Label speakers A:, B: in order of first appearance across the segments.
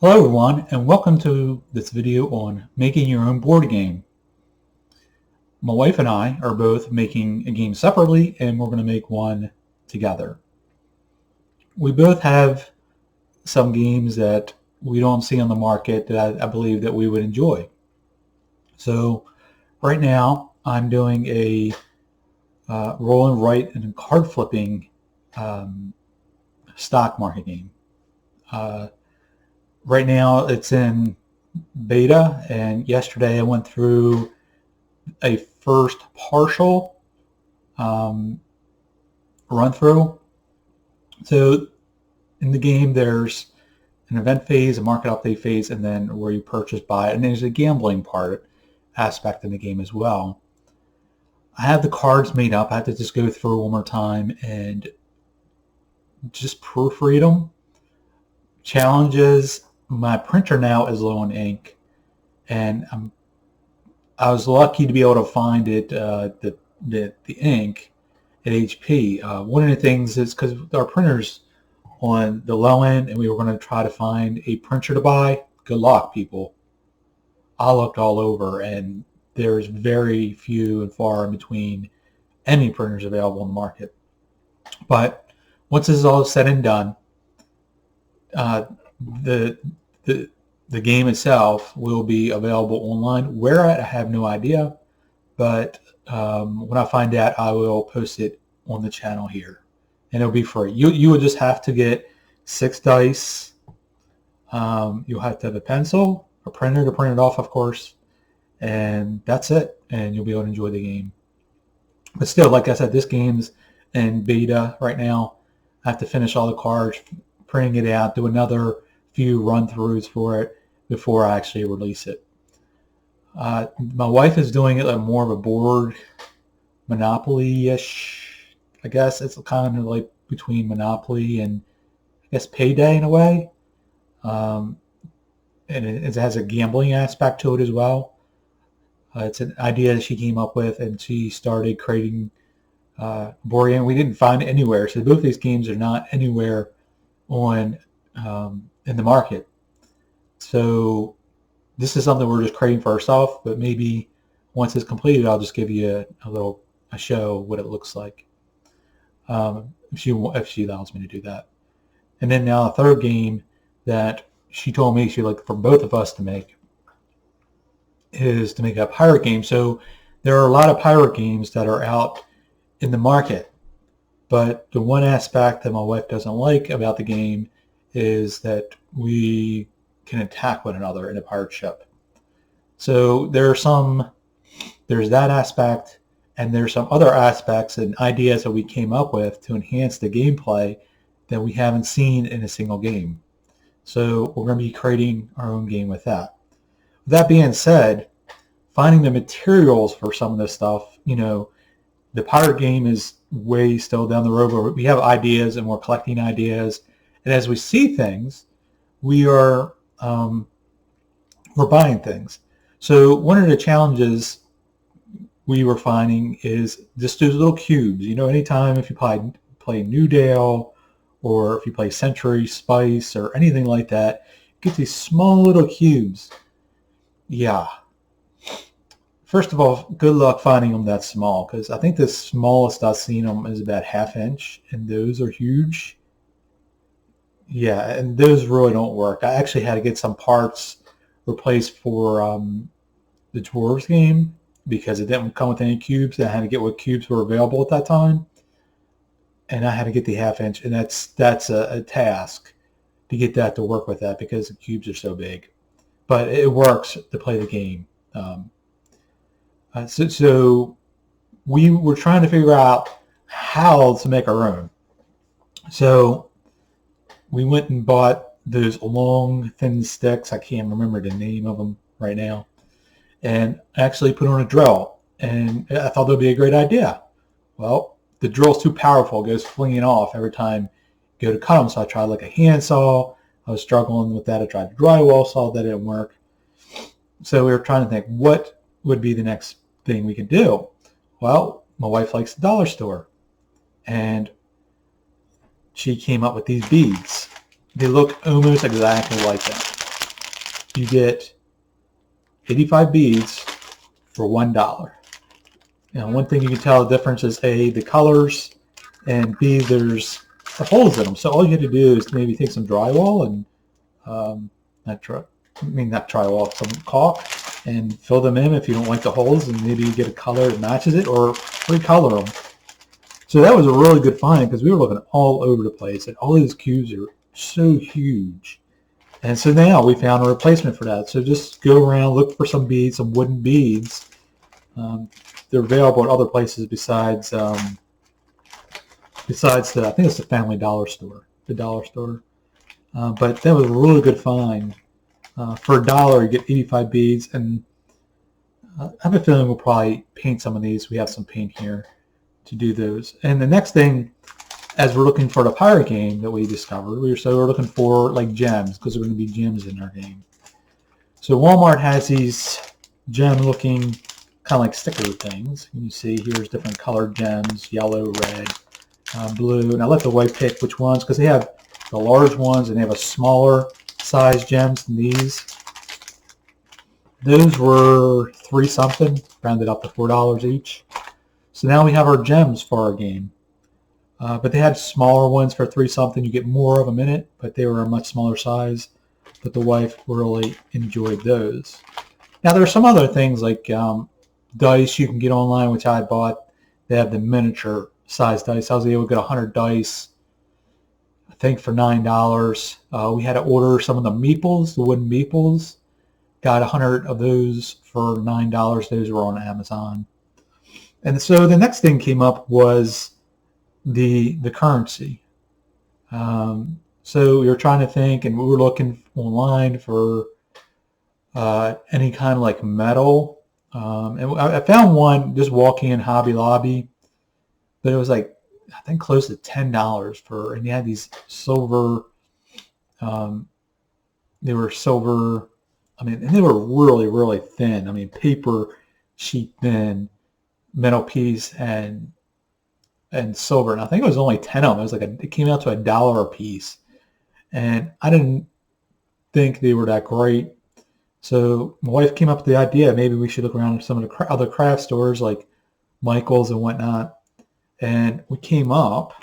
A: Hello everyone, and welcome to this video on making your own board game. My wife and I are both making a game separately, and we're going to make one together. We both have some games that we don't see on the market that I believe that we would enjoy. So right now I'm doing a roll and write and card flipping stock market game. Right now it's in beta, and yesterday I went through a first partial run through. So in the game there's an event phase, a market update phase, and then where you purchase, buy, and there's a gambling aspect in the game as well. I have the cards made up. I have to just go through one more time and just proofread them. Challenges: my printer now is low on ink, and I was lucky to be able to find it, the ink at HP. One of the things is because our printer's on the low end, and we were going to try to find a printer to buy. Good luck, people. I looked all over, and there's very few and far in between any printers available in the market. But once this is all said and done, the game itself will be available online. Where at, I have no idea, but when I find out, I will post it on the channel here, and it'll be free. You will just have to get 6 dice. You'll have to have a pencil, a printer to print it off, of course, and that's it, and you'll be able to enjoy the game. But still, like I said, this game's in beta right now. I have to finish all the cards, printing it out, do another few run-throughs for it before I actually release it. My wife is doing it like more of a board Monopoly-ish. I guess it's kind of like between Monopoly and I guess Payday in a way. And it has a gambling aspect to it as well. It's an idea that she came up with, and she started creating board game. We didn't find it anywhere, so both these games are not anywhere on in the market. So this is something we're just creating for ourselves, but maybe once it's completed, I'll just give you a show what it looks like, if she allows me to do that. And then now the third game that she told me she'd like for both of us to make is to make a pirate game. So there are a lot of pirate games that are out in the market, but the one aspect that my wife doesn't like about the game is that we can attack one another in a pirate ship. So there's that aspect, and there's some other aspects and ideas that we came up with to enhance the gameplay that we haven't seen in a single game. So we're going to be creating our own game with that. With that being said, finding the materials for some of this stuff, the pirate game is way still down the road, but we have ideas and we're collecting ideas. And as we see things, we're buying things. So one of the challenges we were finding is just those little cubes. Anytime if you play New Dale, or if you play Century Spice or anything like that, you get these small little cubes. Yeah. First of all, good luck finding them that small, because I think the smallest I've seen them is about 1/2 inch, and those are huge. Yeah, and those really don't work. I actually had to get some parts replaced for the Dwarves game because it didn't come with any cubes. I had to get what cubes were available at that time, and I had to get the 1/2 inch, and that's a task to get that to work with that because the cubes are so big. But it works to play the game. So we were trying to figure out how to make our own. So we went and bought those long, thin sticks. I can't remember the name of them right now. And actually put on a drill. And I thought that would be a great idea. Well, the drill's too powerful. It goes flinging off every time you go to cut them. So I tried like a handsaw. I was struggling with that. I tried a drywall saw. That didn't work. So we were trying to think, what would be the next thing we could do? Well, my wife likes the dollar store. And she came up with these beads. They look almost exactly like that. you get 85 beads for $1. One thing you can tell the difference is A, the colors, and B, there's the holes in them. So all you have to do is maybe take some drywall and not drywall, some caulk, and fill them in if you don't like the holes, and maybe you get a color that matches it, or recolor them. So that was a really good find because we were looking all over the place, and all these cubes are so huge. And so now we found a replacement for that. So just go around, look for some beads, some wooden beads. They're available at other places besides I think it's the Family Dollar Store, the dollar store. But that was a really good find. For $1, you get 85 beads, and I have a feeling we'll probably paint some of these. We have some paint here to do those. And the next thing, as we're looking for the pirate game that we discovered, we're looking for like gems, because there are going to be gems in our game. So Walmart has these gem-looking kind of like sticker things. You see here's different colored gems: yellow, red, blue. And I let the wife pick which ones, because they have the large ones and they have a smaller size gems than these. Those were $3 something, rounded up to $4 each. So now we have our gems for our game. But they had smaller ones for $3 something. You get more of them in it, but they were a much smaller size. But the wife really enjoyed those. Now there are some other things like dice you can get online, which I bought. They have the miniature size dice. I was able to get 100 dice, I think, for $9. We had to order some of the meeples, the wooden meeples. Got 100 of those for $9. Those were on Amazon. And so the next thing came up was the currency. So we were trying to think, and we were looking online for any kind of like metal. And I found one just walking in Hobby Lobby, but it was like, I think, close to $10 for, and you had these silver, they were silver, and they were really, really thin. Paper sheet thin, metal piece, and silver. And I think it was only 10 of them. It was like it came out to $1 a piece. And I didn't think they were that great. So my wife came up with the idea, maybe we should look around at some of the other craft stores like Michael's and whatnot. And we came up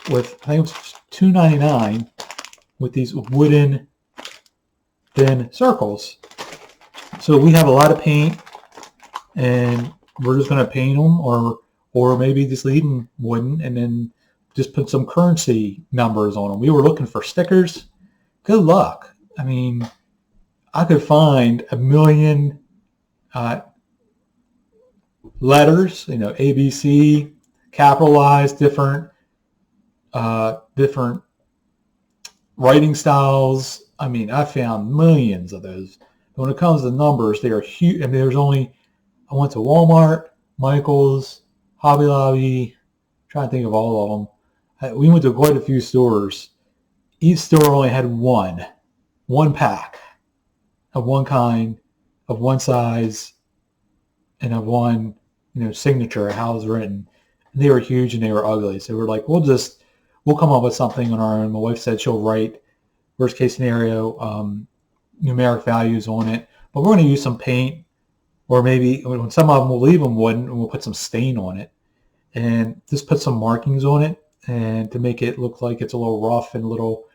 A: with, I think it was $2.99 with these wooden thin circles. So we have a lot of paint, and we're just going to paint them, or maybe just leave them wooden and then just put some currency numbers on them. We were looking for stickers. Good luck. I could find a million letters, ABC, capitalized, different writing styles. I found millions of those. But when it comes to numbers, they are huge. I went to Walmart, Michael's, Hobby Lobby, trying to think of all of them. We went to quite a few stores. Each store only had one pack of one kind, of one size, and of one, signature, how it was written. And they were huge and they were ugly. So we're like, we'll come up with something on our own. My wife said she'll write worst case scenario numeric values on it, but we're going to use some paint, or maybe when some of them we'll leave them wooden and we'll put some stain on it, and just put some markings on it, and to make it look like it's a little rough and a little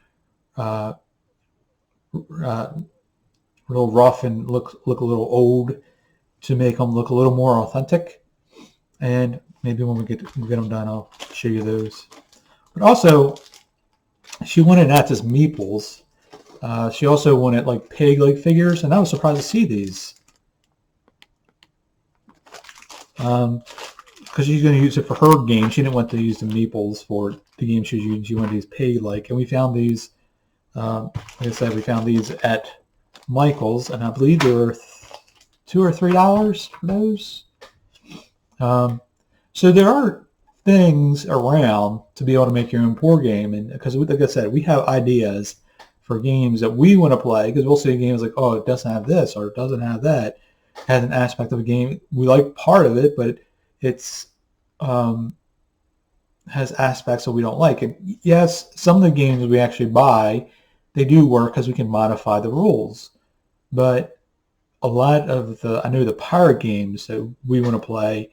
A: rough and look a little old, to make them look a little more authentic. And maybe when we get them done, I'll show you those. But also, she wanted not just meeples. She also wanted like pig-like figures, and I was surprised to see these. Because she's going to use it for her game. She didn't want to use the meeples for the game she was using. She wanted these pig-like. And we found these, like I said, we found these at Michael's, and I believe they were $2 or $3 for those. So there are things around to be able to make your own board game, and because, like I said, we have ideas for games that we want to play, because we'll see games like, oh, it doesn't have this, or it doesn't have that, it has an aspect of a game. We like part of it, but it's has aspects that we don't like. And yes, some of the games we actually buy, they do work because we can modify the rules. But a lot of I know the pirate games that we want to play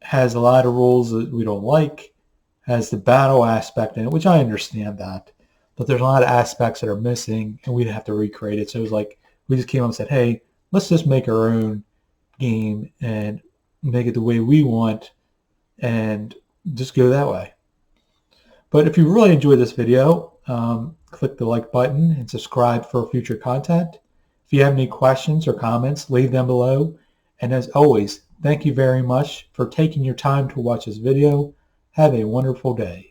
A: has a lot of rules that we don't like, has the battle aspect in it, which I understand that. But there's a lot of aspects that are missing, and we'd have to recreate it. So it was like, we just came up and said, hey, let's just make our own game and make it the way we want and just go that way. But if you really enjoyed this video, click the like button and subscribe for future content. If you have any questions or comments, leave them below. And as always, thank you very much for taking your time to watch this video. Have a wonderful day.